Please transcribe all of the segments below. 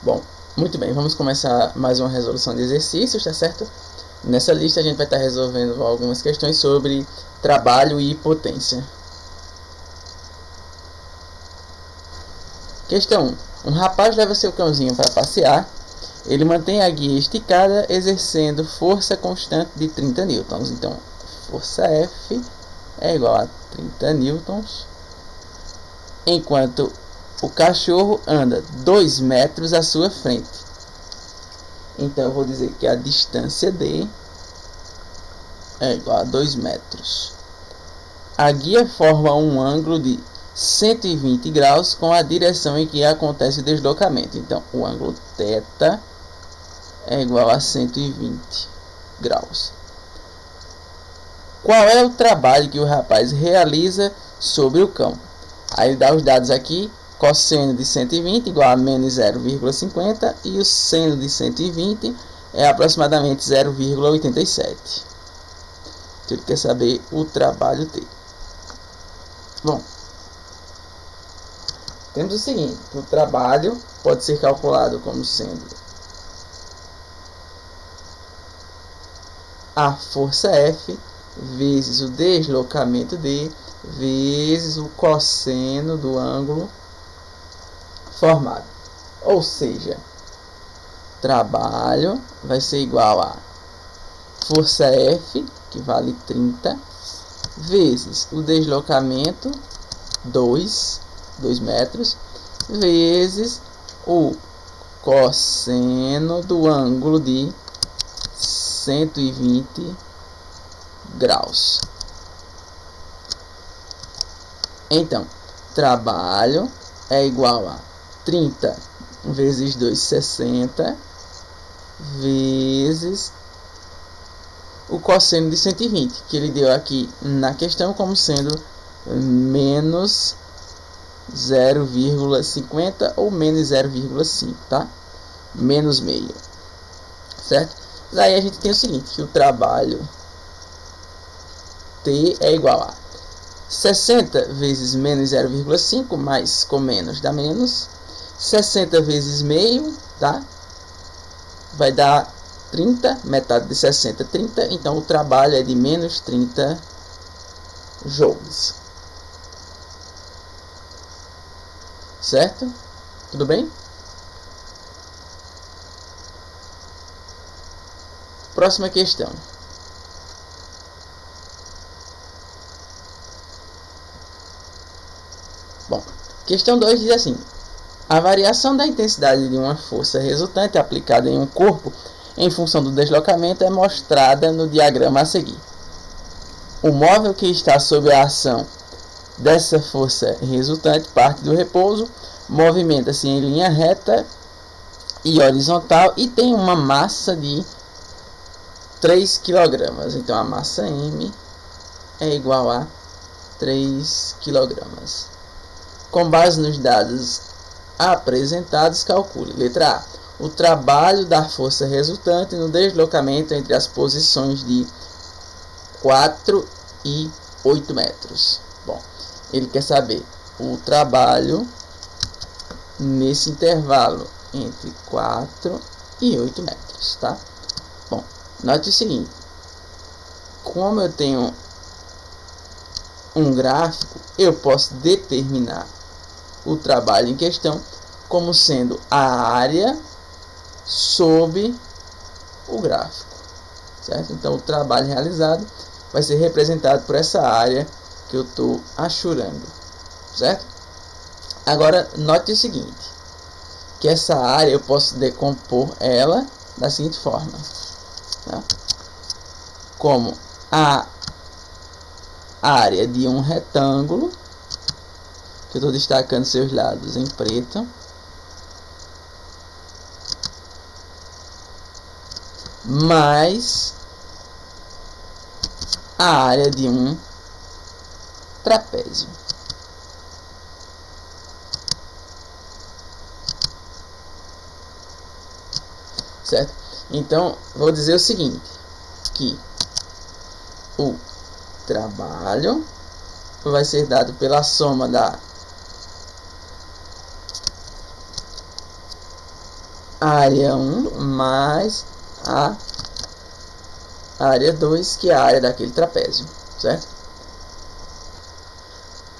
Bom, muito bem, vamos começar mais uma resolução de exercícios, tá certo? Nessa lista a gente vai estar resolvendo algumas questões sobre trabalho e potência. Questão 1. Um rapaz leva seu cãozinho para passear. Ele mantém a guia esticada, exercendo força constante de 30 newtons. Então, força F é igual a 30 newtons, enquanto o cachorro anda 2 metros à sua frente. Então, eu vou dizer que a distância D é igual a 2 metros. A guia forma um ângulo de 120 graus com a direção em que acontece o deslocamento. Então, o ângulo θ é igual a 120 graus. Qual é o trabalho que o rapaz realiza sobre o cão? Aí ele dá os dados aqui. Cosseno de 120 igual a menos 0,50 e o seno de 120 é aproximadamente 0,87. Então ele quer saber o trabalho dele. Bom, temos o seguinte: o trabalho pode ser calculado como sendo a força F vezes o deslocamento D vezes o cosseno do ângulo formado. Ou seja, trabalho vai ser igual a força F, que vale 30, vezes o deslocamento 2 metros, vezes o cosseno do ângulo de 120 graus. Então, trabalho é igual a 30 vezes 2, 60, vezes o cosseno de 120, que ele deu aqui na questão como sendo menos 0,50 ou menos 0,5, tá? Menos meio, certo? Daí a gente tem o seguinte, que o trabalho T é igual a 60 vezes menos 0,5, mais com menos dá menos, 60 vezes meio, tá? Vai dar 30, metade de 60, 30, então o trabalho é de menos 30 joules. Certo? Tudo bem? Próxima questão. Bom, questão 2 diz assim: a variação da intensidade de uma força resultante aplicada em um corpo em função do deslocamento é mostrada no diagrama a seguir. O móvel que está sob a ação dessa força resultante parte do repouso, movimenta-se em linha reta e horizontal e tem uma massa de 3 kg. Então a massa M é igual a 3 kg. Com base nos dados apresentados, calcule. Letra A. O trabalho da força resultante no deslocamento entre as posições de 4 e 8 metros. Bom, ele quer saber o trabalho nesse intervalo entre 4 e 8 metros, tá? Bom, note o seguinte: como eu tenho um gráfico, eu posso determinar o trabalho em questão como sendo a área sob o gráfico, certo? Então o trabalho realizado vai ser representado por essa área que eu estou achurando, certo? Agora note o seguinte, que essa área eu posso decompor ela da seguinte forma, tá? Como a área de um retângulo, que eu estou destacando seus lados em preto, mais a área de um trapézio. Certo? Então, vou dizer o seguinte, que o trabalho vai ser dado pela soma da área 1 mais a área 2, que é a área daquele trapézio, certo?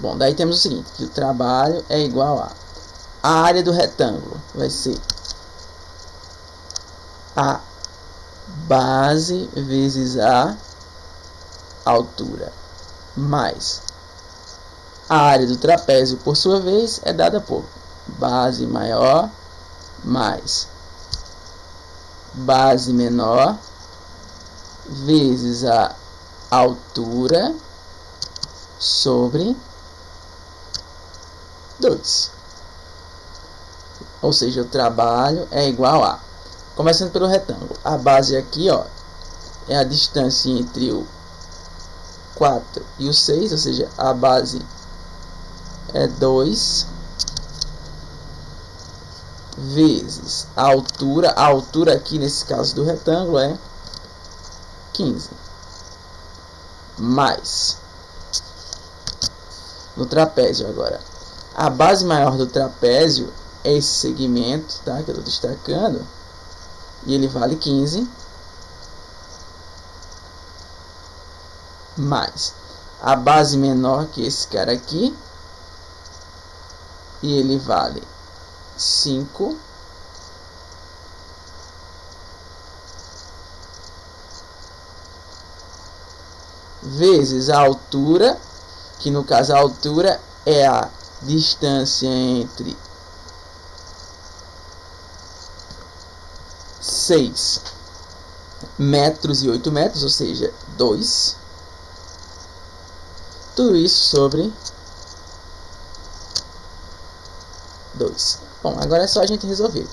Bom, daí temos o seguinte, que o trabalho é igual a área do retângulo, vai ser a base vezes a altura, mais a área do trapézio, por sua vez, é dada por base maior mais base menor vezes a altura sobre 2. Ou seja, o trabalho é igual a, começando pelo retângulo, a base aqui, ó, é a distância entre o 4 e o 6, ou seja, a base é 2 vezes a altura aqui nesse caso do retângulo é 15, mais no trapézio agora, a base maior do trapézio é esse segmento, tá, que eu estou destacando, e ele vale 15, mais a base menor, que é esse cara aqui, e ele vale 5, vezes a altura, que no caso a altura é a distância entre 6 metros e 8 metros, ou seja, 2. Tudo isso sobre 2. Bom, agora é só a gente resolver.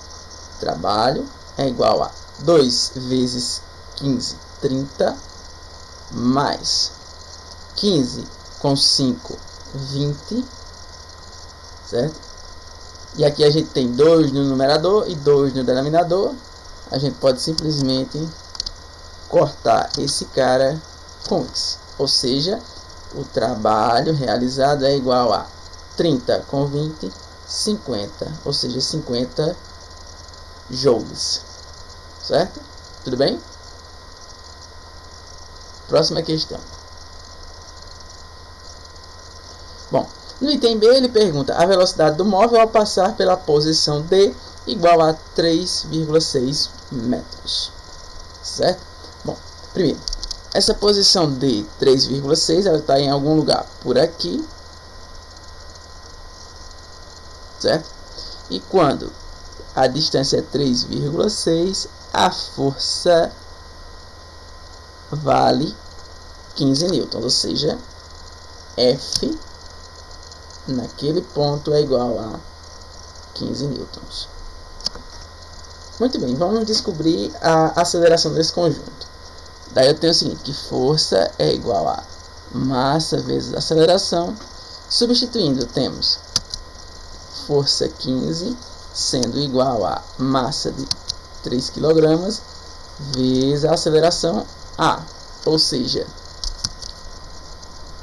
Trabalho é igual a 2 vezes 15, 30, mais 15 com 5, 20, certo? E aqui a gente tem 2 no numerador e 2 no denominador. A gente pode simplesmente cortar esse cara com esse. Ou seja, o trabalho realizado é igual a 30 com 20, 50, ou seja, 50 joules, certo? Tudo bem? Próxima questão. Bom, no item B ele pergunta a velocidade do móvel ao passar pela posição D igual a 3,6 metros, certo? Bom, primeiro, essa posição D 3,6, ela está em algum lugar por aqui, certo? E quando a distância é 3,6, a força vale 15 newtons, ou seja, F naquele ponto é igual a 15 newtons. Muito bem, vamos descobrir a aceleração desse conjunto. Daí eu tenho o seguinte, que força é igual a massa vezes aceleração. Substituindo, temos força 15 sendo igual a massa de 3 kg vezes a aceleração A, ou seja,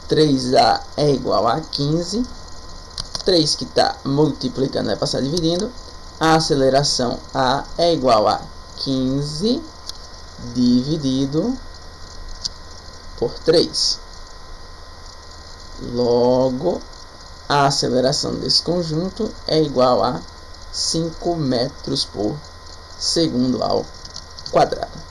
3A é igual a 15, 3 que está multiplicando vai passar dividindo, a aceleração A é igual a 15 dividido por 3. Logo, a aceleração desse conjunto é igual a 5 metros por segundo ao quadrado.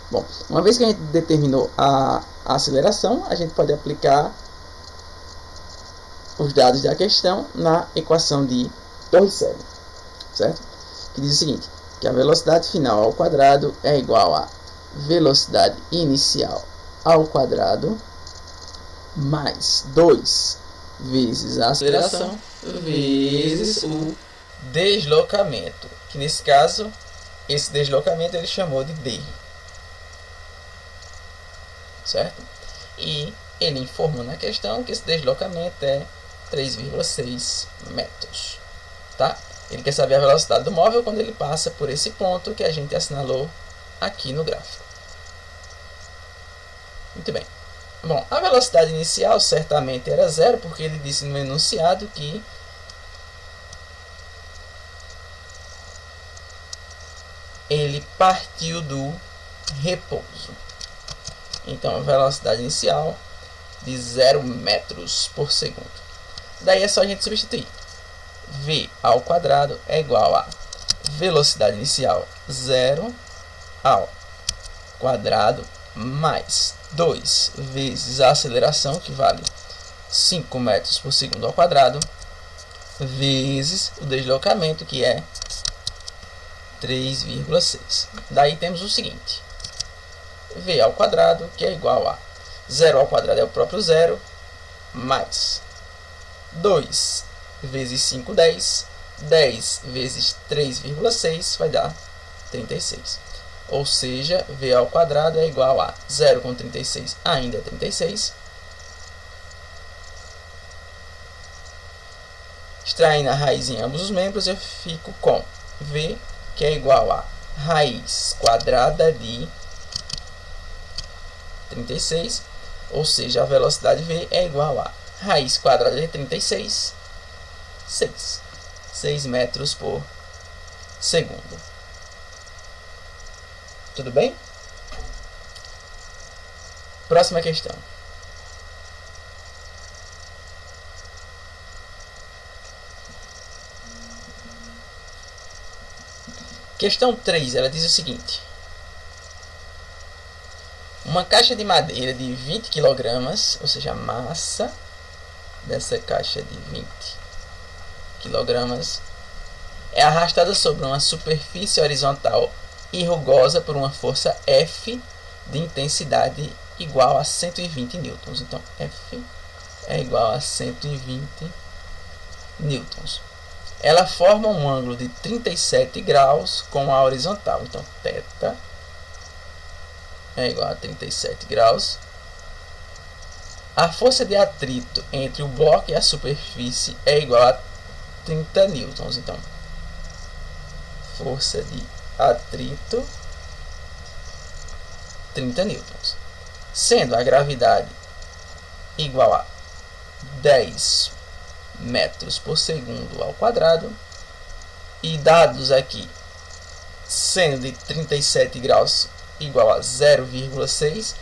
Bom, uma vez que a gente determinou a aceleração, a gente pode aplicar os dados da questão na equação de Torricelli, certo? Que diz o seguinte, que a velocidade final ao quadrado é igual a velocidade inicial ao quadrado mais 2 vezes a aceleração vezes o deslocamento, que nesse caso, esse deslocamento ele chamou de D, certo? E ele informou na questão que esse deslocamento é 3,6 metros, tá? Ele quer saber a velocidade do móvel quando ele passa por esse ponto que a gente assinalou aqui no gráfico. Muito bem. Bom, a velocidade inicial certamente era zero, porque ele disse no enunciado que ele partiu do repouso. Então, a velocidade inicial de 0 metros por segundo. Daí é só a gente substituir. V ao quadrado é igual a velocidade inicial 0 ao quadrado mais 2 vezes a aceleração, que vale 5 metros por segundo ao quadrado, vezes o deslocamento, que é 3,6. Daí temos o seguinte: V ao quadrado, que é igual a 0 ao quadrado é o próprio zero, mais 2 vezes 5, 10. 10 vezes 3,6 vai dar 36. Ou seja, V ao quadrado é igual a 0 com 36 ainda é 36. Extraindo a raiz em ambos os membros, eu fico com V, que é igual a raiz quadrada de 36. Ou seja, a velocidade V é igual a raiz quadrada de 36, 6 metros por segundo. Tudo bem? Próxima questão. Questão 3, ela diz o seguinte: uma caixa de madeira de 20 kg, ou seja, a massa dessa caixa de 20 kg, é arrastada sobre uma superfície horizontal e rugosa por uma força F de intensidade igual a 120 newtons. Então, F é igual a 120 newtons. Ela forma um ângulo de 37 graus com a horizontal. Então, θ é igual a 37 graus. A força de atrito entre o bloco e a superfície é igual a 30 newtons. Então, força de atrito 30 newtons. Sendo a gravidade igual a 10 metros por segundo ao quadrado, e dados aqui seno de 37 graus igual a 0,6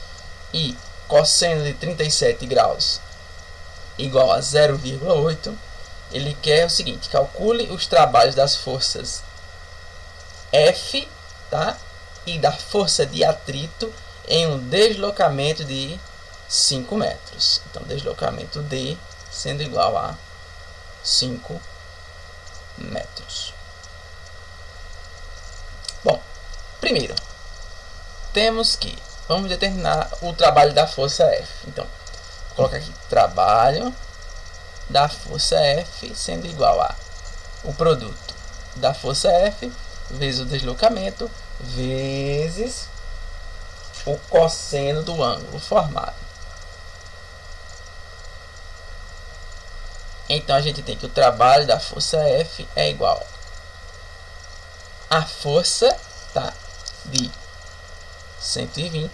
e cosseno de 37 graus igual a 0,8, ele quer o seguinte: calcule os trabalhos das forças F, tá? E da força de atrito em um deslocamento de 5 metros. Então, deslocamento D sendo igual a 5 metros. Bom, primeiro, vamos determinar o trabalho da força F. Então, vou colocar aqui trabalho da força F sendo igual a o produto da força F vezes o deslocamento vezes o cosseno do ângulo formado. Então, a gente tem que o trabalho da força F é igual a força, tá, de 120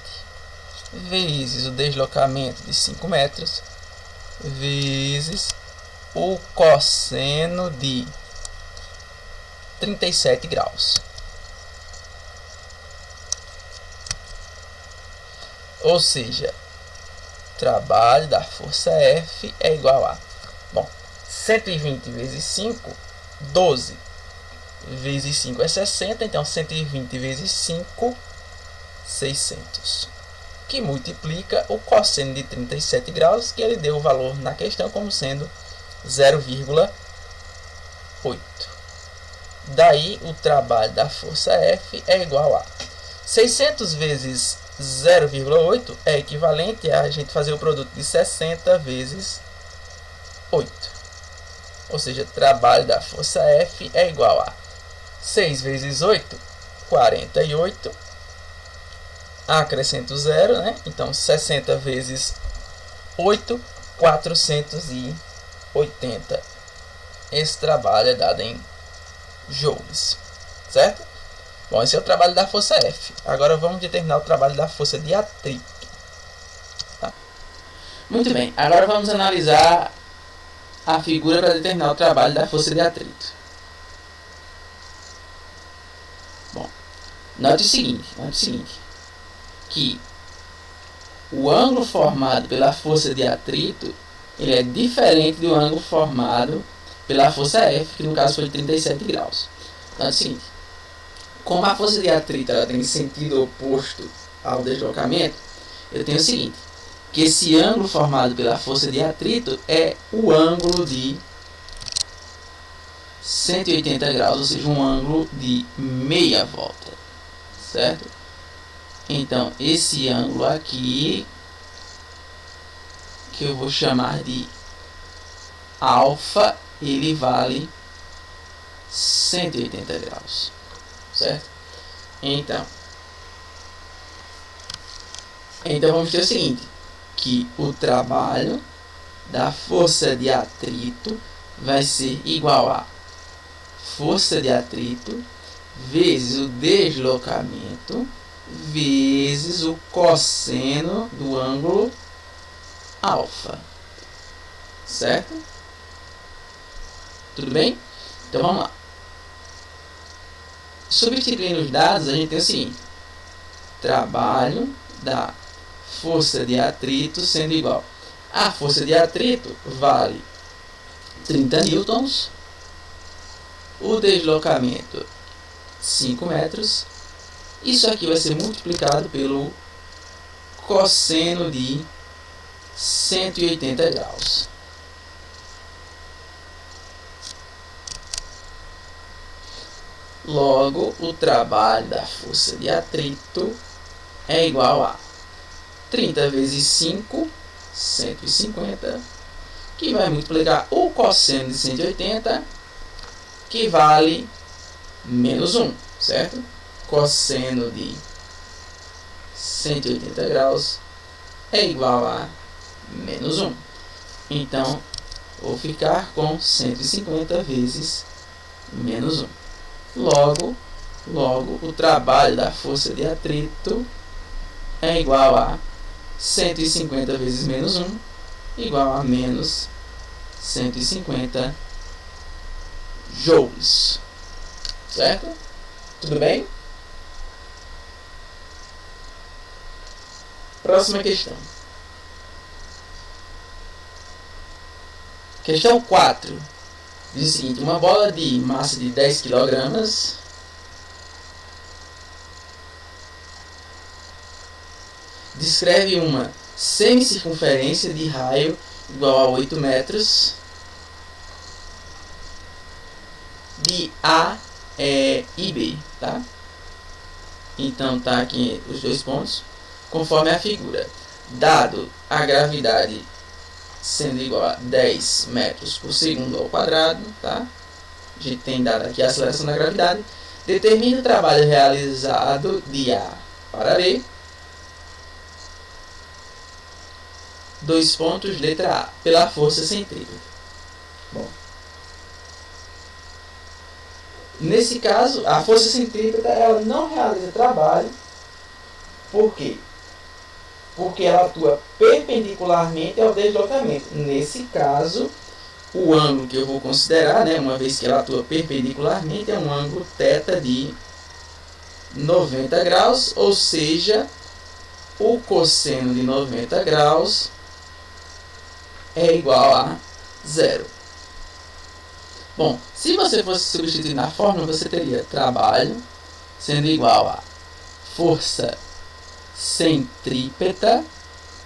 vezes o deslocamento de 5 metros vezes o cosseno de 37 graus. Ou seja, trabalho da força F é igual a, bom, 120 vezes 5, 12 vezes 5 é 60, então 120 vezes 5, 600. Que multiplica o cosseno de 37 graus, que ele deu o valor na questão como sendo 0,8. Daí, o trabalho da força F é igual a 600 vezes 0,8 é equivalente a gente fazer o produto de 60 vezes 8. Ou seja, trabalho da força F é igual a 6 vezes 8, 48. Acrescento 0, né? Então, 60 vezes 8, 480. Esse trabalho é dado em joules, certo? Bom, esse é o trabalho da força F. Agora vamos determinar o trabalho da força de atrito. Tá? Muito bem, agora vamos analisar a figura para determinar o trabalho da força de atrito. Bom, Note o seguinte, que o ângulo formado pela força de atrito, ele é diferente do ângulo formado pela força F, que no caso foi de 37 graus. Então é o seguinte, como a força de atrito ela tem sentido oposto ao deslocamento, eu tenho o seguinte, que esse ângulo formado pela força de atrito é o ângulo de 180 graus, ou seja, um ângulo de meia volta, certo? Então, esse ângulo aqui, que eu vou chamar de alfa, ele vale 180 graus, certo? Então vamos ter o seguinte, que o trabalho da força de atrito vai ser igual a força de atrito vezes o deslocamento vezes o cosseno do ângulo alfa, certo? Tudo bem? Então vamos lá. Substituindo os dados, a gente tem o seguinte, trabalho da força de atrito sendo igual a força de atrito vale 30 newtons, o deslocamento 5 metros, isso aqui vai ser multiplicado pelo cosseno de 180 graus. Logo, o trabalho da força de atrito é igual a 30 vezes 5, 150, que vai multiplicar o cosseno de 180, que vale menos 1, certo? Cosseno de 180 graus é igual a menos 1. Então, vou ficar com 150 vezes menos 1. Logo, o trabalho da força de atrito é igual a 150 vezes menos 1, igual a menos 150 joules. Certo? Tudo bem? Próxima questão. Questão 4. Diz o seguinte, uma bola de massa de 10 kg descreve uma semicircunferência de raio igual a 8 metros de A e B, tá? Então tá aqui os dois pontos, conforme a figura. Dado a gravidade sendo igual a 10 metros por segundo ao quadrado, tá? A gente tem dado aqui a aceleração da gravidade. Determine o trabalho realizado de A para B. Dois pontos, letra A, pela força centrípeta. Bom, nesse caso, a força centrípeta ela não realiza trabalho. Por quê? Porque ela atua perpendicularmente ao deslocamento. Nesse caso, o ângulo que eu vou considerar, né, uma vez que ela atua perpendicularmente, é um ângulo θ de 90 graus, ou seja, o cosseno de 90 graus é igual a 0. Bom, se você fosse substituir na fórmula, você teria trabalho sendo igual a força centrípeta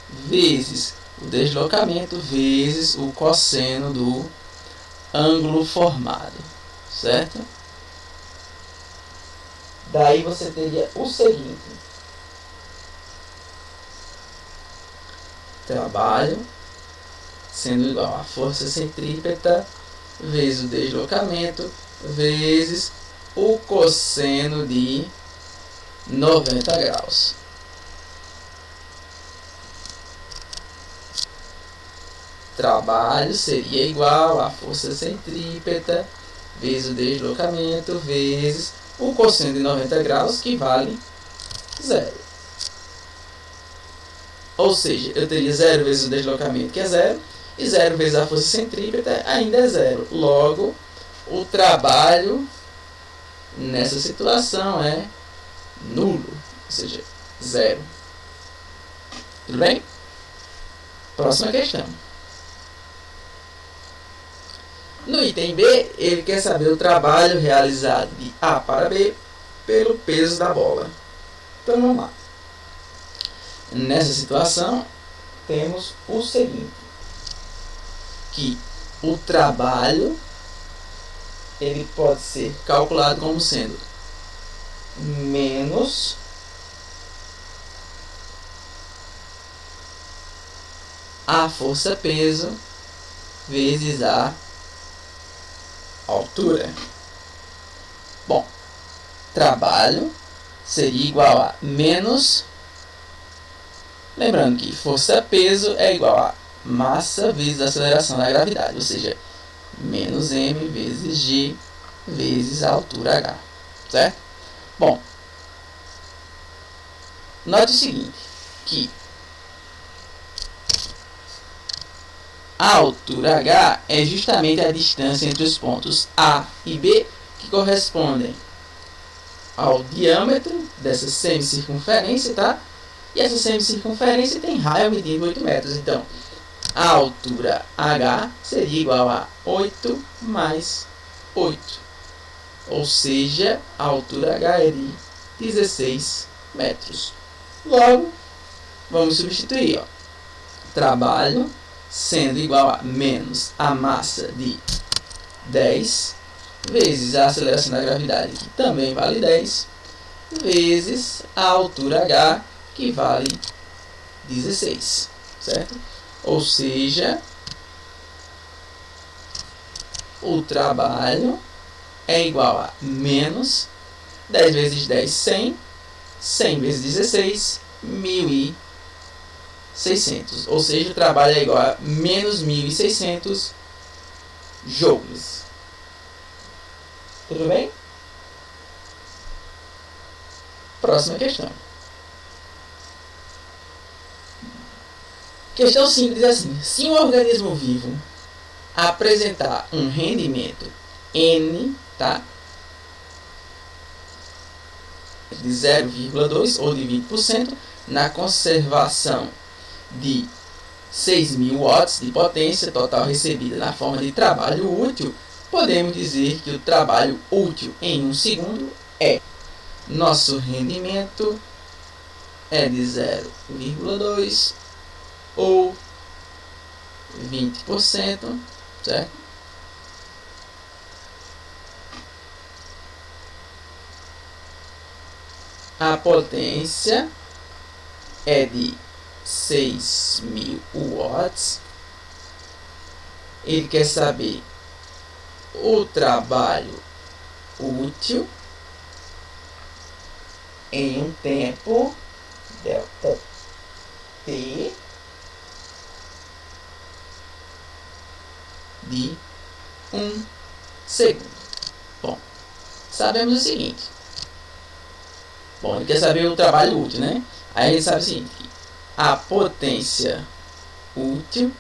vezes o deslocamento vezes o cosseno do ângulo formado, certo? Daí você teria o seguinte, trabalho sendo igual a força centrípeta vezes o deslocamento vezes o cosseno de 90 graus. Trabalho seria igual a força centrípeta vezes o deslocamento vezes o cosseno de 90 graus, que vale 0. Ou seja, eu teria 0 vezes o deslocamento, que é 0, e 0 vezes a força centrípeta ainda é 0. Logo, o trabalho nessa situação é nulo, ou seja, zero. Tudo bem? Próxima questão. No item B, ele quer saber o trabalho realizado de A para B pelo peso da bola. Então vamos lá. Nessa situação, temos o seguinte, que o trabalho ele pode ser calculado como sendo menos a força-peso vezes a altura. Bom, trabalho seria igual a menos, lembrando que força-peso é igual a massa vezes a aceleração da gravidade, ou seja, menos m vezes g vezes a altura h, certo? Bom, note o seguinte, que a altura h é justamente a distância entre os pontos A e B, que correspondem ao diâmetro dessa semicircunferência, tá? E essa semicircunferência tem raio medindo 8 metros. Então, a altura h seria igual a 8 mais 8. Ou seja, a altura h é de 16 metros. Logo, vamos substituir. Trabalho sendo igual a menos a massa de 10 vezes a aceleração da gravidade, que também vale 10, vezes a altura h, que vale 16, certo? Ou seja, o trabalho é igual a menos 10 vezes 10, 100, 100 vezes 16, 1.600. Ou seja, o trabalho é igual a menos 1.600 joules. Tudo bem? Próxima questão. Questão 5 diz assim: se um organismo vivo apresentar um rendimento N, tá? De 0,2 ou de 20% na conservação de 6.000 watts de potência total recebida na forma de trabalho útil, podemos dizer que o trabalho útil em 1 segundo é nosso rendimento é de 0,2 ou 20%, certo? A potência é de 6.000 watts. Ele quer saber o trabalho útil em um tempo delta T de 1 segundo. Bom, sabemos o seguinte. Bom, ele quer saber o trabalho útil, né? Aí ele sabe o seguinte, que a potência útil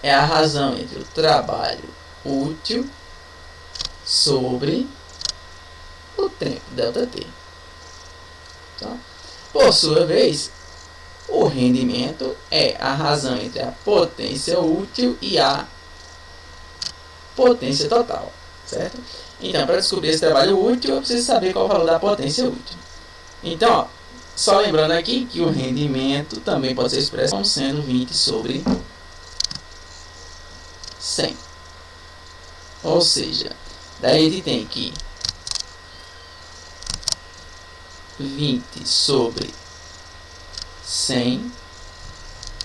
é a razão entre o trabalho útil sobre o tempo ΔT. Tá? Por sua vez, o rendimento é a razão entre a potência útil e a potência total, certo? Então, para descobrir esse trabalho útil, eu preciso saber qual é o valor da potência útil. Então, ó, só lembrando aqui que o rendimento também pode ser expresso como sendo 20 sobre 100. Ou seja, daí a gente tem que 20 sobre 100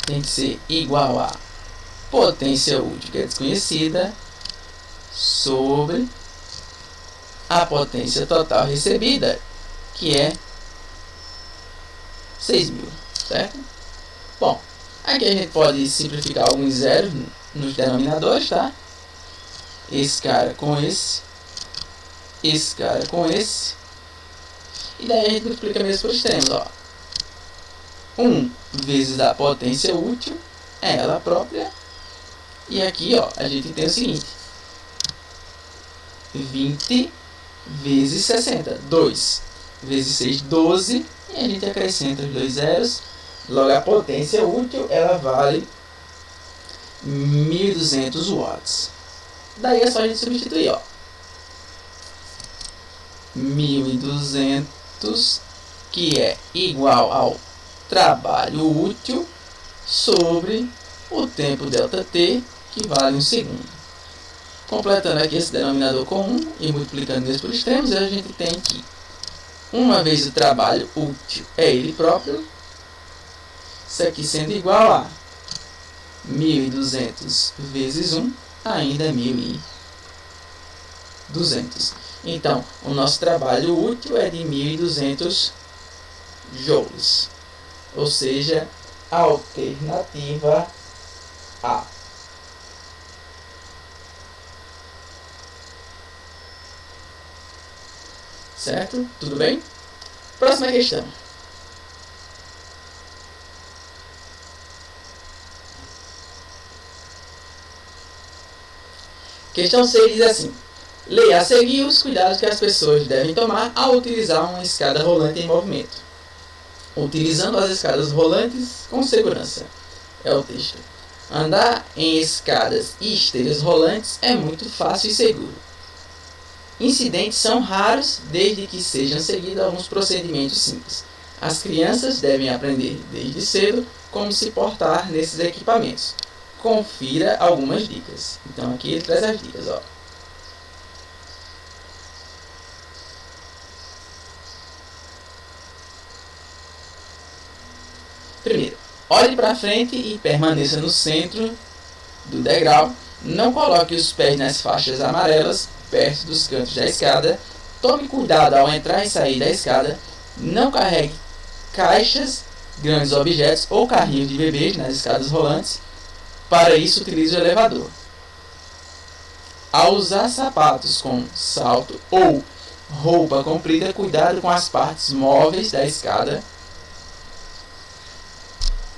tem que ser igual a potência útil, que é desconhecida, sobre a potência total recebida, que é 6.000, certo? Bom, aqui a gente pode simplificar alguns zeros nos denominadores, tá? Esse cara com esse cara com esse, e daí a gente multiplica mesmo por extremos, ó. 1 vezes a potência útil é ela própria, e aqui, ó, a gente tem o seguinte: 20 vezes 60, 2 vezes 6, 12. E a gente acrescenta os dois zeros. Logo, a potência útil ela vale 1.200 watts. Daí é só a gente substituir, ó. 1.200, que é igual ao trabalho útil sobre o tempo ΔT, que vale 1 segundo. Completando aqui esse denominador comum e multiplicando isso por extremos, a gente tem que, uma vez o trabalho útil é ele próprio, isso aqui sendo igual a 1.200 vezes 1, ainda é 1.200. Então, o nosso trabalho útil é de 1.200 joules. Ou seja, a alternativa A. Certo? Tudo bem? Próxima questão. Questão 6 diz assim: leia a seguir os cuidados que as pessoas devem tomar ao utilizar uma escada rolante em movimento. Utilizando as escadas rolantes com segurança. É o texto. Andar em escadas e esteiras rolantes é muito fácil e seguro. Incidentes são raros desde que sejam seguidos alguns procedimentos simples. As crianças devem aprender desde cedo como se portar nesses equipamentos. Confira algumas dicas. Então aqui ele traz as dicas, ó. Primeiro, olhe para frente e permaneça no centro do degrau. Não coloque os pés nas faixas amarelas perto dos cantos da escada. Tome cuidado ao entrar e sair da escada. Não carregue caixas, grandes objetos ou carrinhos de bebês nas escadas rolantes. Para isso, utilize o elevador. Ao usar sapatos com salto ou roupa comprida, cuidado com as partes móveis da escada.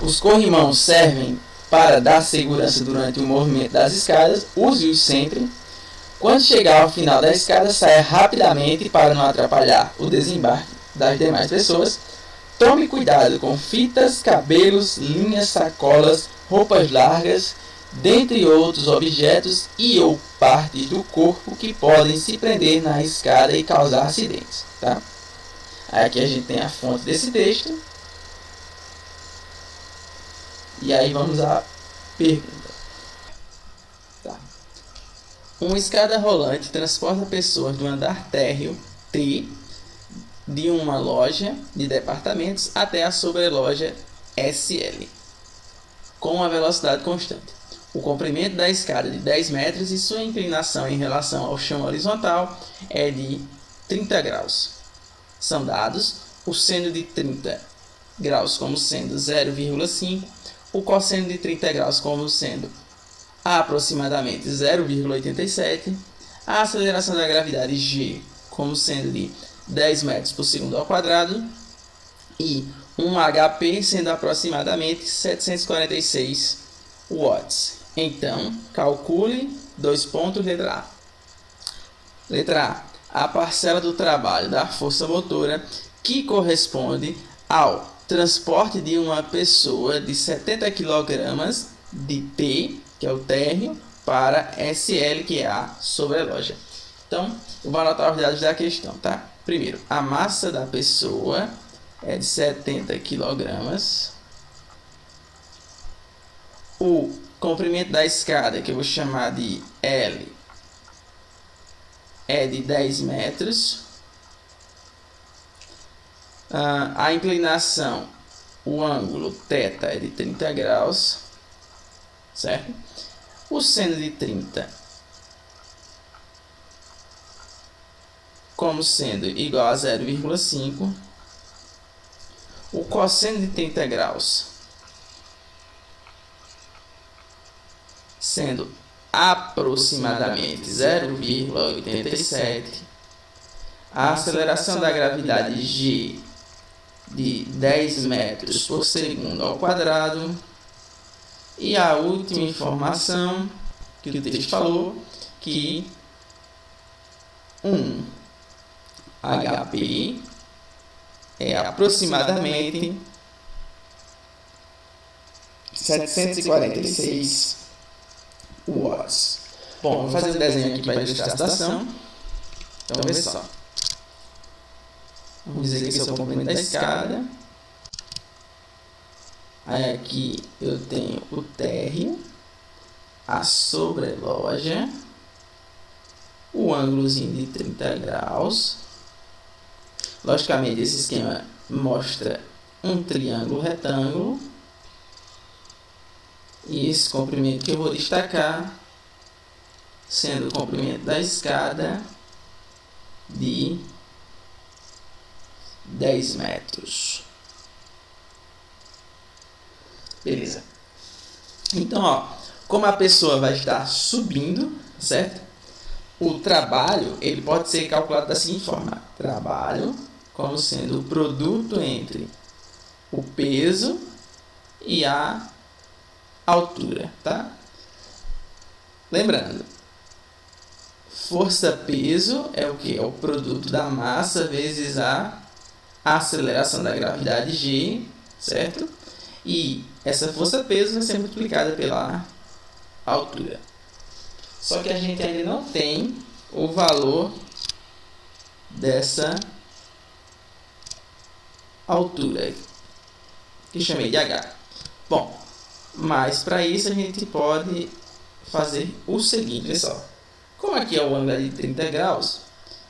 Os corrimãos servem para dar segurança durante o movimento das escadas. Use-os sempre. Quando chegar ao final da escada, saia rapidamente para não atrapalhar o desembarque das demais pessoas. Tome cuidado com fitas, cabelos, linhas, sacolas, roupas largas, dentre outros objetos e ou partes do corpo que podem se prender na escada e causar acidentes. Tá? Aqui a gente tem a fonte desse texto. E aí vamos à pergunta. Tá. Uma escada rolante transporta pessoas do andar térreo T de uma loja de departamentos até a sobreloja SL, com uma velocidade constante. O comprimento da escada é de 10 metros e sua inclinação em relação ao chão horizontal é de 30 graus. São dados o seno de 30 graus como sendo 0,5, o cosseno de 30 graus como sendo aproximadamente 0,87, a aceleração da gravidade G como sendo de 10 metros por segundo ao quadrado e um HP sendo aproximadamente 746 watts. Então, calcule 2 pontos, letra A. Letra A. A parcela do trabalho da força motora que corresponde ao transporte de uma pessoa de 70 kg de T, que é o térreo, para SL, que é a sobreloja. Então, eu vou anotar os dados da questão, tá? Primeiro, a massa da pessoa é de 70 kg. O comprimento da escada, que eu vou chamar de L, é de 10 metros. A inclinação, o ângulo θ é de 30 graus, certo? O seno de 30 como sendo igual a 0,5. O cosseno de 30 graus sendo aproximadamente 0,87. A aceleração da gravidade G de 10 metros por segundo ao quadrado. E a última informação que o texto falou, que 1 HP é aproximadamente 746 watts. Bom, vou fazer um desenho aqui para ilustrar a situação. Então, vê só. Vamos dizer que esse é o comprimento da escada. Aí aqui eu tenho o térreo, a sobreloja, o ângulozinho de 30 graus. Logicamente, esse esquema mostra um triângulo retângulo. E esse comprimento que eu vou destacar, sendo o comprimento da escada de 10 metros. Beleza. Então, ó, como a pessoa vai estar subindo, certo? O trabalho, ele pode ser calculado da seguinte forma. Trabalho como sendo o produto entre o peso e a altura, tá? Lembrando, força-peso é o que? É o produto da massa vezes a aceleração da gravidade G, certo? E essa força-peso vai ser multiplicada pela altura. Só que a gente ainda não tem o valor dessa altura, que chamei de H. Bom, mas para isso a gente pode fazer o seguinte, pessoal. Como aqui é o ângulo de 30 graus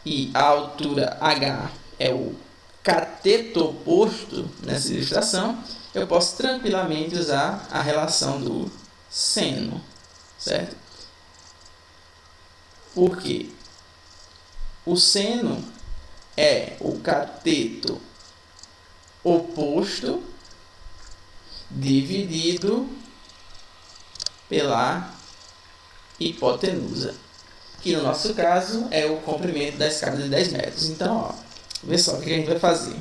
e a altura H é o cateto oposto nessa ilustração, eu posso tranquilamente usar a relação do seno, certo? Porque o seno é o cateto oposto dividido pela hipotenusa, que no nosso caso é o comprimento da escada de 10 metros. Então, ó, vê só o que a gente vai fazer.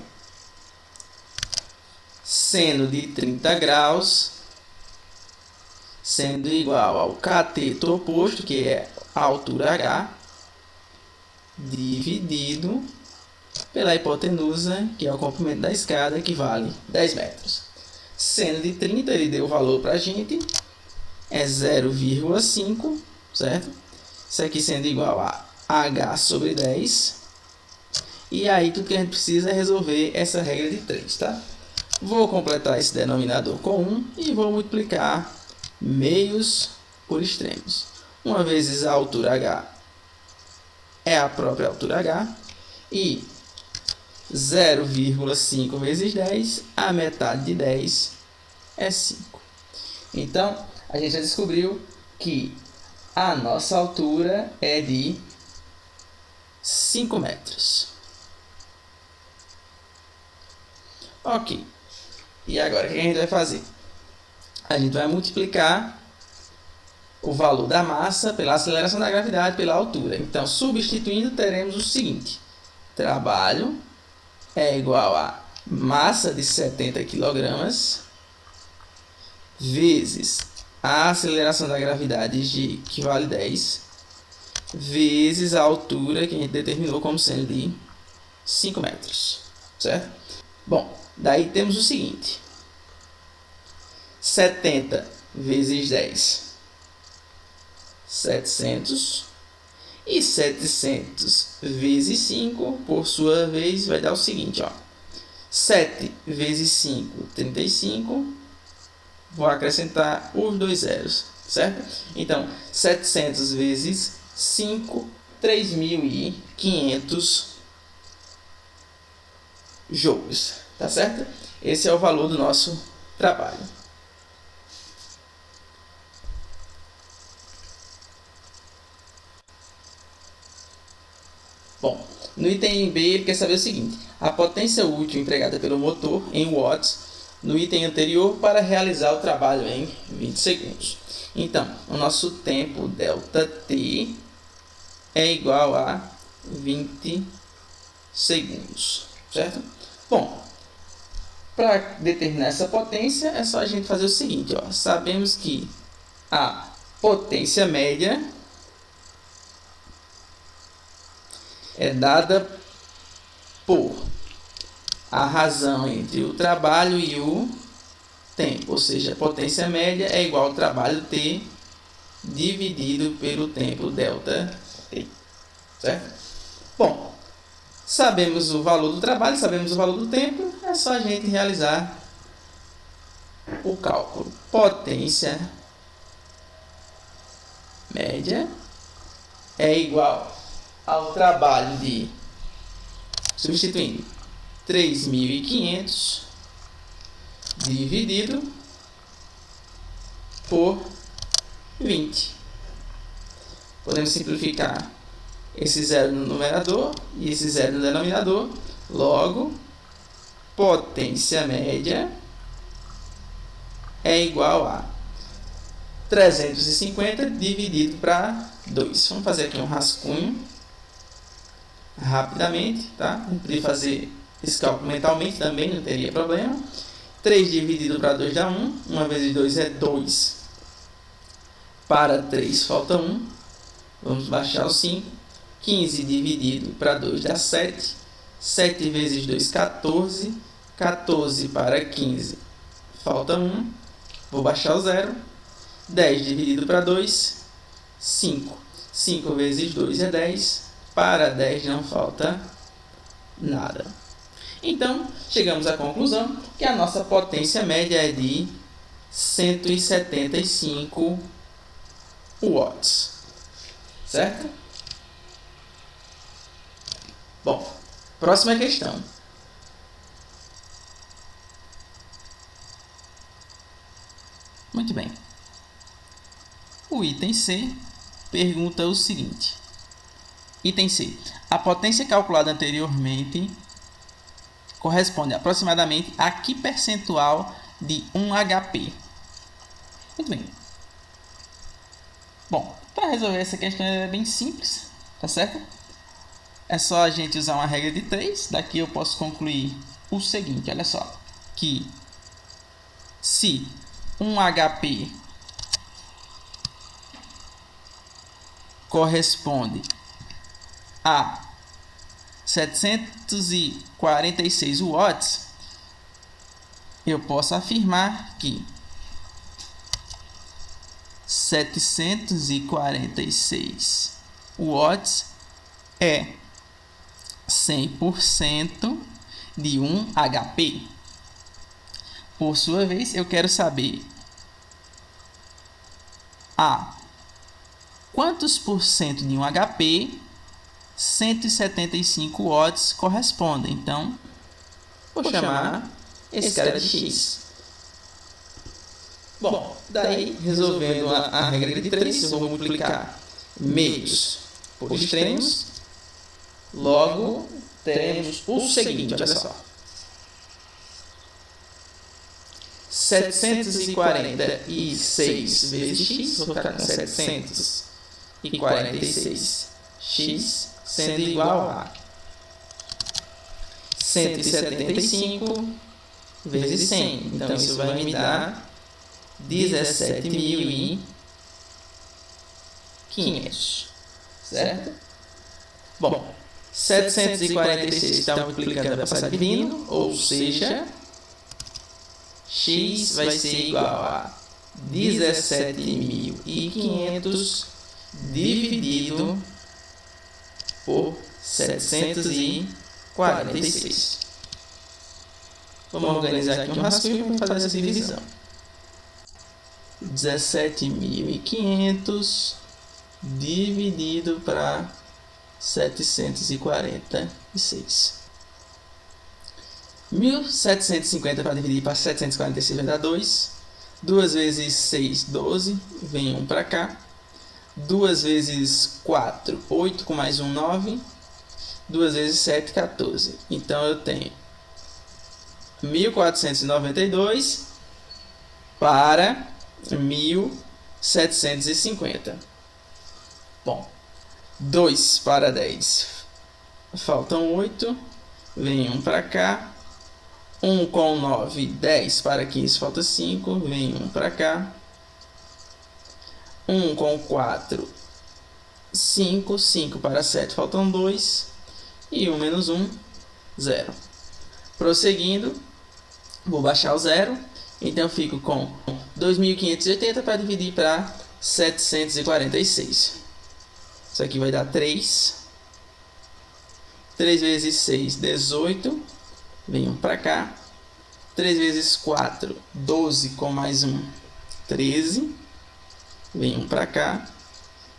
Seno de 30 graus sendo igual ao cateto oposto, que é a altura H, dividido pela hipotenusa, que é o comprimento da escada, que vale 10 metros. Seno de 30, ele deu o valor para a gente, é 0,5, certo? Isso aqui sendo igual a H sobre 10. E aí tudo que a gente precisa é resolver essa regra de 3, tá? Vou completar esse denominador com 1 e vou multiplicar meios por extremos. Uma vezes a altura H é a própria altura H. E 0,5 vezes 10, a metade de 10 é 5. Então, a gente já descobriu que a nossa altura é de 5 metros. Ok. E agora, o que a gente vai fazer? A gente vai multiplicar o valor da massa pela aceleração da gravidade pela altura. Então, substituindo, teremos o seguinte. Trabalho é igual a massa de 70 kg vezes a aceleração da gravidade G, que vale 10, vezes a altura que a gente determinou como sendo de 5 metros, certo? Bom, daí temos o seguinte. 70 vezes 10, 700. E 700 vezes 5, por sua vez, vai dar o seguinte, ó. 7 vezes 5, 35. Vou acrescentar os dois zeros, certo? Então, 700 vezes 5, 3.500 joules, tá certo? Esse é o valor do nosso trabalho. Bom, no item B ele quer saber o seguinte: a potência útil empregada pelo motor em watts no item anterior para realizar o trabalho em 20 segundos. Então, o nosso tempo ΔT é igual a 20 segundos, certo? Bom, para determinar essa potência é só a gente fazer o seguinte, ó. Sabemos que a potência média é dada por a razão entre o trabalho e o tempo, ou seja, a potência média é igual ao trabalho T dividido pelo tempo delta T, certo? Bom, sabemos o valor do trabalho, sabemos o valor do tempo, é só a gente realizar o cálculo. Potência média é igual ao trabalho de, substituindo, 3.500 dividido por 20. Podemos simplificar esse zero no numerador e esse zero no denominador. Logo, potência média é igual a 350 dividido para 2. Vamos fazer aqui um rascunho rapidamente, tá? Eu poderia fazer esse cálculo mentalmente também, não teria problema. 3 dividido para 2 dá 1. 1 vezes 2 é 2. Para 3 falta 1. Vamos baixar o 5. 15 dividido para 2 dá 7. 7 vezes 2, 14. 14 para 15 falta 1. Vou baixar o 0. 10 dividido para 2, 5. 5 vezes 2 é 10. Para 10 não falta nada. Então, chegamos à conclusão que a nossa potência média é de 175 watts. Certo? Bom, próxima questão. Muito bem. O item C pergunta o seguinte. Item C. A potência calculada anteriormente corresponde aproximadamente a que percentual de 1 HP? Muito bem. Bom, para resolver essa questão é bem simples, tá certo? É só a gente usar uma regra de 3. Daqui eu posso concluir o seguinte, olha só. Que se 1 HP corresponde a 746 watts, eu posso afirmar que 746 watts é 100% de 1 HP. Por sua vez, eu quero saber a quantos por cento de 1 HP 175 watts correspondem. Então, vou chamar esse cara de X. Bom, daí, resolvendo a regra de 3, eu vou multiplicar meios por extremos. Logo, teremos o seguinte, olha só. 746 vezes x, vou ficar com 746x sendo igual a 175 vezes 100. Então, isso vai me dar 17.500, certo? Bom, 746 está multiplicando, vai passar dividindo, ou seja, x vai ser igual a 17.500 dividido por 746. Vamos organizar aqui um rascunho para fazer essa divisão. 17.500 dividido para 746. 1.750 para dividir para 746 vai dar 2. 2 vezes 6, 12. Vem 1 para cá. 2 vezes 4, 8 com mais 1, 9. 2 vezes 7, 14. Então, eu tenho 1.492 para 1.750. Bom, 2 para 10. Faltam 8. Vem 1 para cá. 1 com 9, 10 para 15, falta 5. Vem 1 para cá. 1 com 4, 5. 5 para 7, faltam 2. E 1 menos 1, 0. Prosseguindo, vou baixar o zero. Então eu fico com 2.580 para dividir para 746. Isso aqui vai dar 3. 3 vezes 6, 18. Vem 1 para cá. 3 vezes 4, 12 com mais 1, 13. Vem 1 para cá.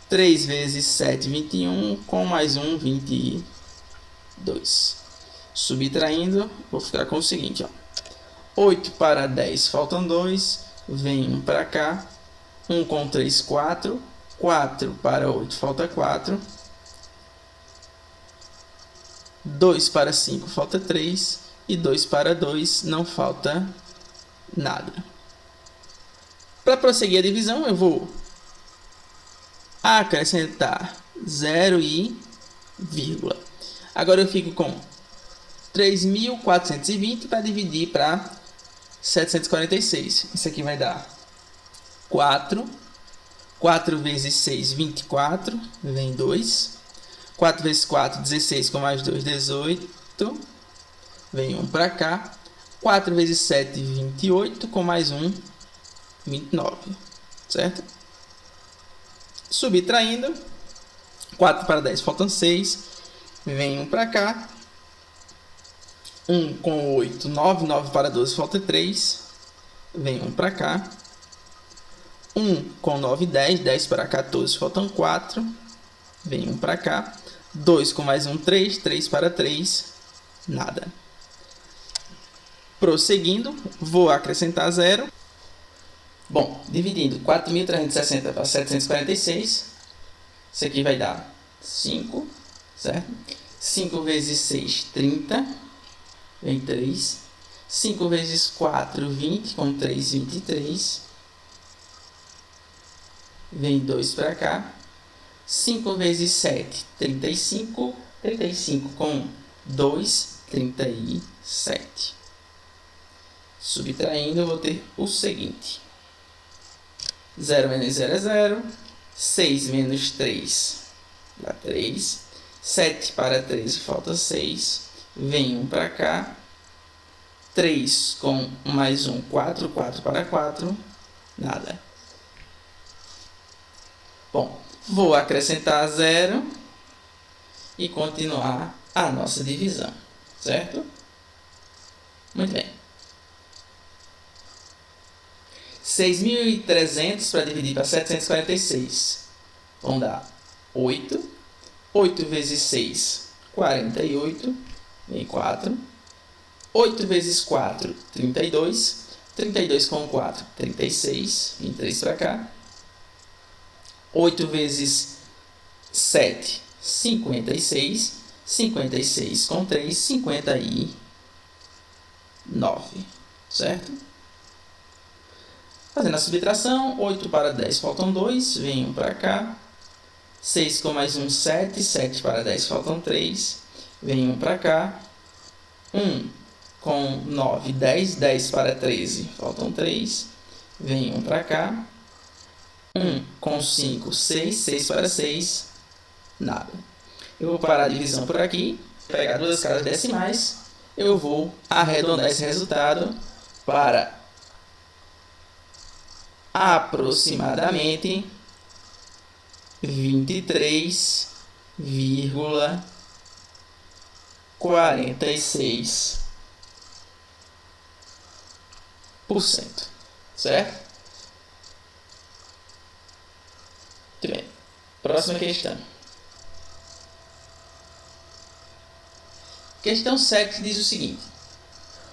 3 vezes 7, 21. Com mais 1, 22. Subtraindo, vou ficar com o seguinte, ó. 8 para 10, faltam 2. Vem 1 para cá. 1 com 3, 4. 4 para 8, falta 4. 2 para 5, falta 3. E 2 para 2, não falta nada. Para prosseguir a divisão, eu vou acrescentar 0 e vírgula. Agora eu fico com 3.420 para dividir para 746. Isso aqui vai dar 4. 4 vezes 6, 24. Vem 2. 4 vezes 4, 16 com mais 2, 18. Vem 1 para cá. 4 vezes 7, 28. Com mais 1, 29. Certo? Subtraindo. 4 para 10, faltam 6. Vem 1 para cá. 1 com 8, 9. 9 para 12, falta 3. Vem 1 para cá. 1 com 9, 10. 10 para 14, faltam 4. Vem 1 para cá. 2 com mais 1, 3. 3 para 3, nada. Prosseguindo, vou acrescentar 0. Bom, dividindo 4.360 para 746, isso aqui vai dar 5, certo? 5 vezes 6, 30, vem 3. 5 vezes 4, 20, com 3, 23. Vem 2 para cá. 5 vezes 7, 35. 35 com 2, 37. Subtraindo, eu vou ter o seguinte. 0 menos 0 é 0. 6 menos 3 dá 3. 7 para 13 falta 6. Vem 1 para cá. 3 com mais 1, 4. 4 para 4, nada. Bom, vou acrescentar 0 e continuar a nossa divisão, certo? Muito bem. 6.300 para dividir para 746. Vão dar 8. 8 vezes 6, 48. Vem 4. 8 vezes 4, 32. 32 com 4, 36. Vem 3 para cá. 8 vezes 7, 56. 56 com 3, 59. Certo? Fazendo a subtração, 8 para 10 faltam 2, vem 1 para cá. 6 com mais 1, 7. 7 para 10 faltam 3, vem 1 para cá. 1 com 9, 10. 10 para 13 faltam 3, vem 1 para cá. 1 com 5, 6. 6 para 6, nada. Eu vou parar a divisão por aqui, pegar duas casas decimais. Eu vou arredondar esse resultado para aproximadamente 23,46%. Certo? Muito bem. Próxima questão. Questão 7 diz o seguinte.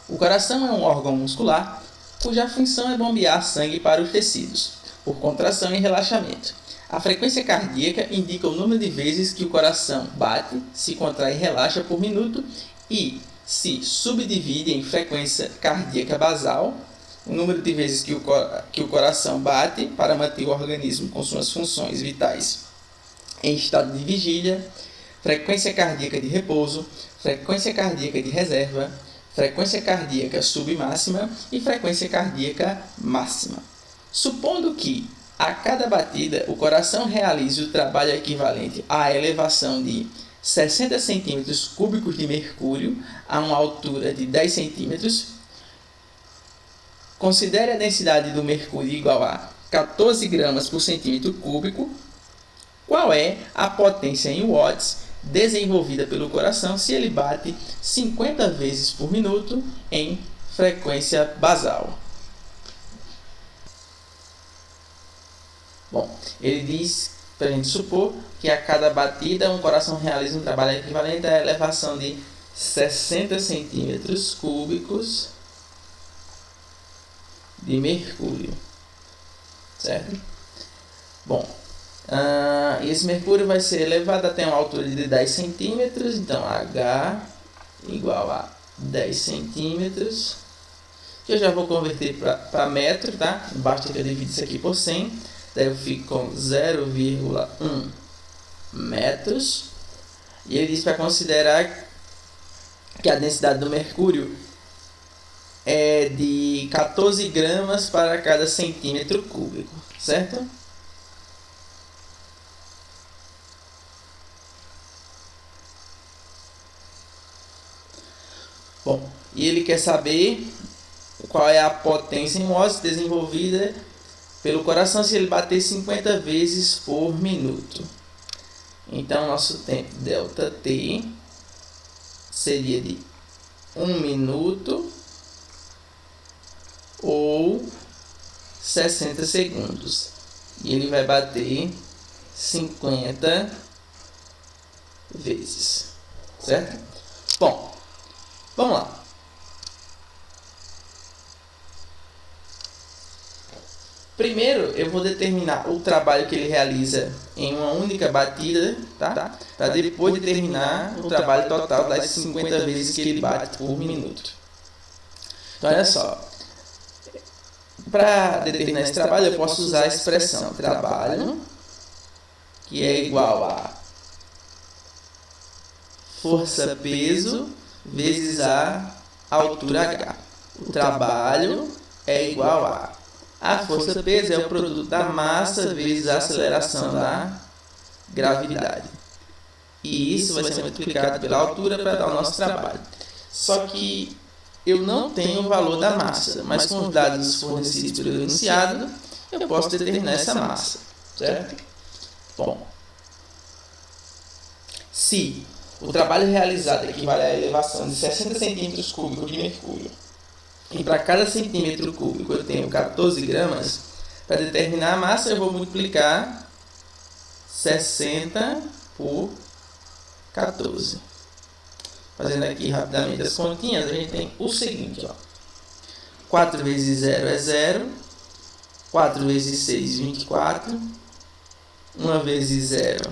O coração é um órgão muscular cuja função é bombear sangue para os tecidos, por contração e relaxamento. A frequência cardíaca indica o número de vezes que o coração bate, se contrai e relaxa por minuto e se subdivide em frequência cardíaca basal, o número de vezes que o coração bate para manter o organismo com suas funções vitais em estado de vigília, frequência cardíaca de repouso, frequência cardíaca de reserva, frequência cardíaca submáxima e frequência cardíaca máxima. Supondo que a cada batida o coração realize o trabalho equivalente à elevação de 60 centímetros cúbicos de mercúrio a uma altura de 10 centímetros. Considere a densidade do mercúrio igual a 14 gramas por centímetro cúbico. Qual é a potência em watts desenvolvida pelo coração se ele bate 50 vezes por minuto em frequência basal? Bom, ele diz, para a gente supor, que a cada batida um coração realiza um trabalho equivalente à elevação de 60 centímetros cúbicos de mercúrio, certo? Bom, esse mercúrio vai ser elevado até uma altura de 10 centímetros, então H igual a 10 centímetros, que eu já vou converter para metro, tá? Basta que eu divida isso aqui por 100, daí eu fico com 0,1 metros, e ele diz para considerar que a densidade do mercúrio é de 14 gramas para cada centímetro cúbico, certo? Bom, e ele quer saber qual é a potência em watts desenvolvida pelo coração se ele bater 50 vezes por minuto. Então, nosso tempo ΔT seria de 1 minuto ou 60 segundos. E ele vai bater 50 vezes, certo? Bom, vamos lá. Primeiro, eu vou determinar o trabalho que ele realiza em uma única batida, tá? Para depois determinar o trabalho total das 50 vezes que ele bate por minuto. Então, olha só. Para determinar esse trabalho, eu posso usar a expressão trabalho, que é igual a força-peso vezes a altura H. O trabalho é igual a força-peso é o produto da massa vezes a aceleração da gravidade. E isso vai ser multiplicado pela altura para dar o nosso trabalho. Só que eu não tenho o valor da massa, mas com os dados fornecidos pelo enunciado, eu posso determinar essa massa, certo? Bom, se o trabalho realizado equivale à elevação de 60 centímetros cúbicos de mercúrio, e para cada centímetro cúbico eu tenho 14 gramas, para determinar a massa eu vou multiplicar 60 por 14. Fazendo aqui rapidamente as continhas, a gente tem o seguinte, ó. 4 vezes 0 é 0, 4 vezes 6, 24, 1 vezes 0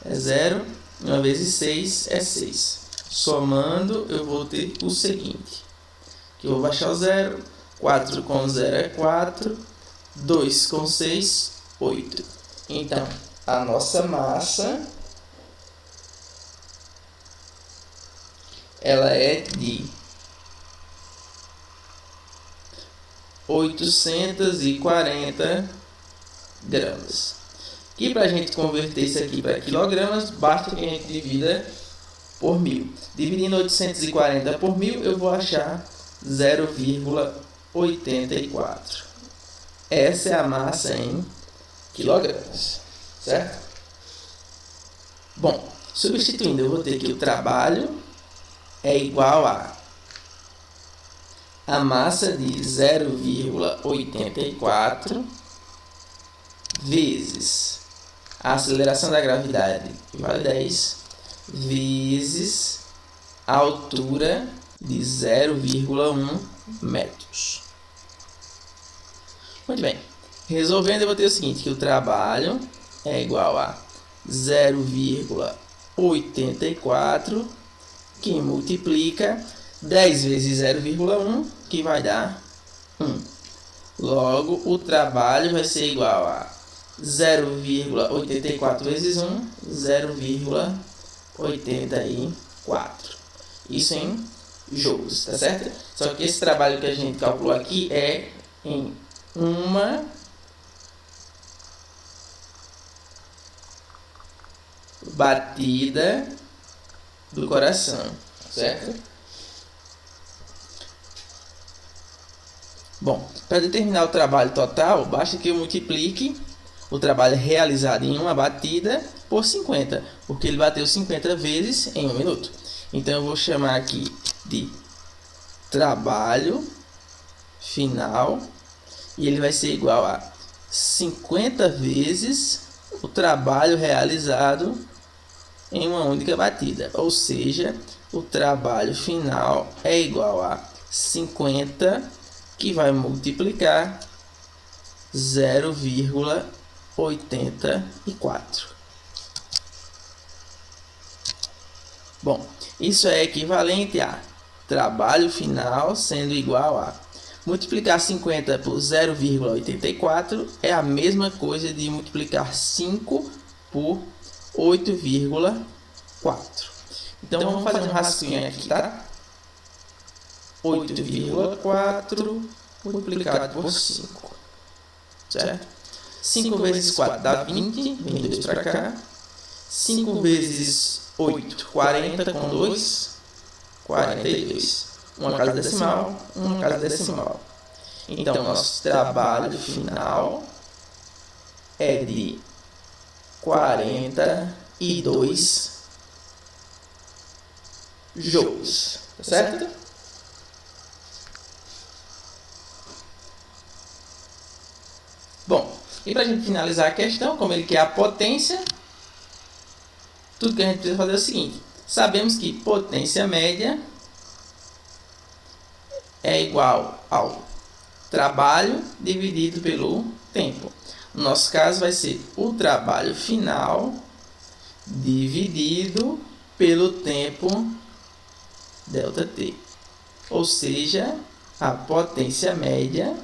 é 0, 1 vezes 6 é 6. Somando, eu vou ter o seguinte, que eu vou baixar o 0, 4 com 0 é 4, 2 com 6, 8. Então, a nossa massa ela é de 840 gramas. E para a gente converter isso aqui para quilogramas, basta que a gente divida por 1000. Dividindo 840 por 1000, eu vou achar 0,84. Essa é a massa em quilogramas, certo? Bom, substituindo, eu vou ter que o trabalho é igual a massa de 0,84 vezes a aceleração da gravidade, que vale 10, vezes a altura de 0,1 metros. Muito bem. Resolvendo, eu vou ter o seguinte, que o trabalho é igual a 0,84, que multiplica 10 vezes 0,1, que vai dar 1. Logo, o trabalho vai ser igual a 0,84 vezes 1, 0,84. Isso em joules, tá certo? Só que esse trabalho que a gente calculou aqui é em uma batida do coração, certo? Bom, para determinar o trabalho total, basta que eu multiplique o trabalho realizado em uma batida por 50, porque ele bateu 50 vezes em 1 minuto. Então eu vou chamar aqui de trabalho final, e ele vai ser igual a 50 vezes o trabalho realizado em uma única batida, ou seja, o trabalho final é igual a 50, que vai multiplicar 0,84. Bom, isso é equivalente a trabalho final sendo igual a multiplicar 50 por 0,84 é a mesma coisa de multiplicar 5 por 8,4. Então vamos fazer um rascunho aqui, tá? 8,4 multiplicado por 5, certo? 5 vezes 4 dá 20, vem 2 para cá. 5 vezes 8, 40, com 2, 42. Uma casa decimal, uma casa decimal. Então, nosso trabalho final é de 42 joules, tá certo? Bom, e para a gente finalizar a questão, como ele quer a potência, tudo que a gente precisa fazer é o seguinte: sabemos que potência média é igual ao trabalho dividido pelo tempo. No nosso caso vai ser o trabalho final dividido pelo tempo ΔT. Ou seja, a potência média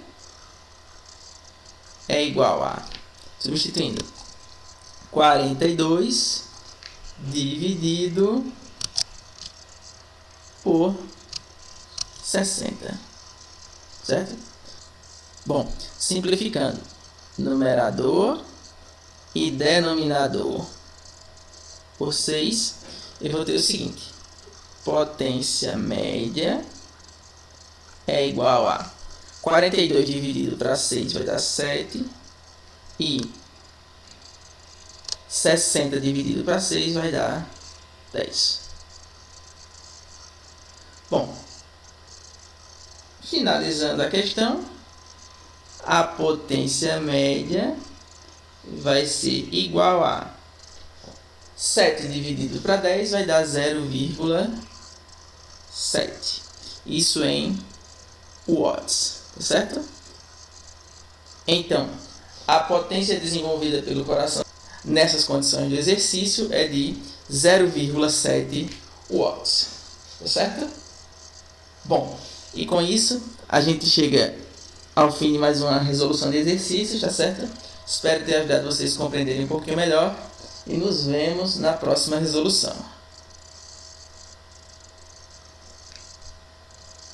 é igual a, substituindo, 42 dividido por 60, certo? Bom, simplificando, numerador e denominador por 6, eu vou ter o seguinte: potência média é igual a 42 dividido para 6 vai dar 7, e 60 dividido para 6 vai dar 10. Bom, finalizando a questão, a potência média vai ser igual a 7 dividido para 10 vai dar 0,7. Isso em watts, tá certo? Então, a potência desenvolvida pelo coração nessas condições de exercício é de 0,7 watts, tá certo? Bom, e com isso a gente chega ao fim de mais uma resolução de exercícios, tá certo? Espero ter ajudado vocês a compreenderem um pouquinho melhor e nos vemos na próxima resolução.